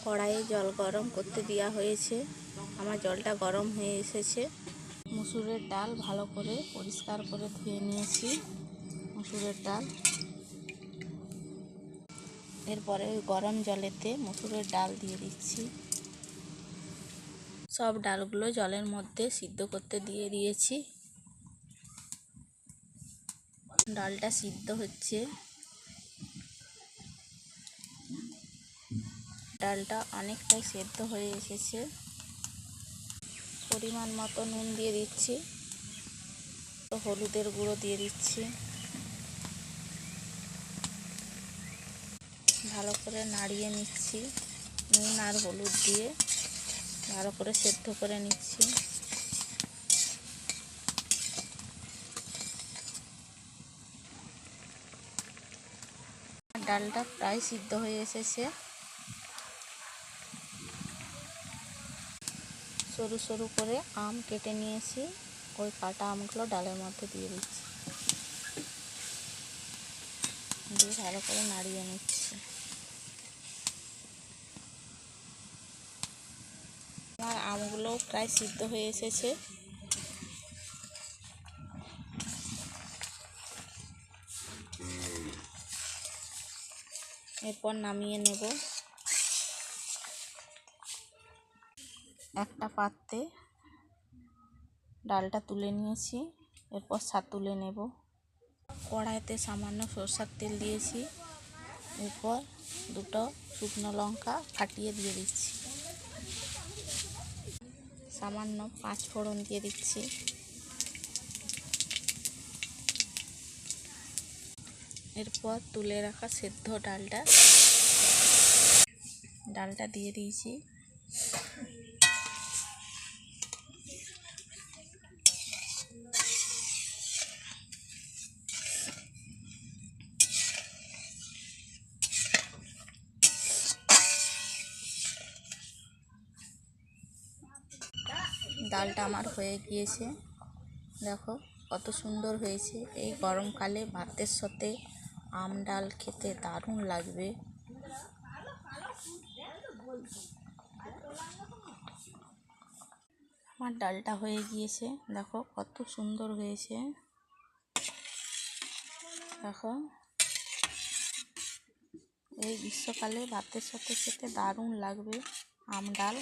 কড়াইয়ে জল গরম করতে দেওয়া হয়েছে। আমার জলটা গরম হয়ে এসেছে। মুসুরের ডাল ভালো করে পরিষ্কার করে ধুয়ে নিয়েছি। মুসুরের ডাল এরপরে ওই গরম জলেতে মুসুরের ডাল দিয়ে দিচ্ছি। সব ডালগুলো জলের মধ্যে সিদ্ধ করতে দিয়ে দিয়েছি। ডালটা সিদ্ধ হচ্ছে। ডালটা অনেকটাই সেদ্ধ হয়ে এসেছে। পরিমাণ মতো নুন দিয়ে দিচ্ছি, তো হলুদের গুঁড়ো দিয়ে দিচ্ছি। ভালো করে নাড়িয়ে নিচ্ছি। নুন আর হলুদ দিয়ে ভালো করে সেদ্ধ করে নিচ্ছি। ডালটা প্রায় সিদ্ধ হয়ে এসেছে। সরু সরু করে আম কেটে নিয়েছি, ওই কাটা আমগুলো ডালের মধ্যে দিয়ে দিচ্ছি, দিয়ে ভালো করে নাড়িয়ে নিচ্ছি। আমার আমগুলো প্রায় সিদ্ধ হয়ে এসেছে। এরপর নামিয়ে নেব। একটা পাত্রে ডালটা তুলে নিয়েছি, এরপর তুলে নেব। কড়াইতে সামান্য সরষের তেল দিয়েছি, এরপর দুটো শুকনো লঙ্কা ফাটিয়ে দিয়ে দিচ্ছি। সামান্য 5 ফোড়ন দিয়ে দিচ্ছি। এরপর তুলে রাখা সেদ্ধ ডালটা দিয়ে দিয়েছি। ডালটা আমার হয়ে গিয়েছে। দেখো কত সুন্দর হয়েছে। এই গরমকালে ভাতের সাথে আম ডাল খেতে দারুণ লাগবে। আমার ডালটা হয়ে গিয়েছে, দেখো কত সুন্দর হয়েছে। দেখো এই গ্রীষ্মকালে ভাতের সাথে খেতে দারুণ লাগবে আম ডাল।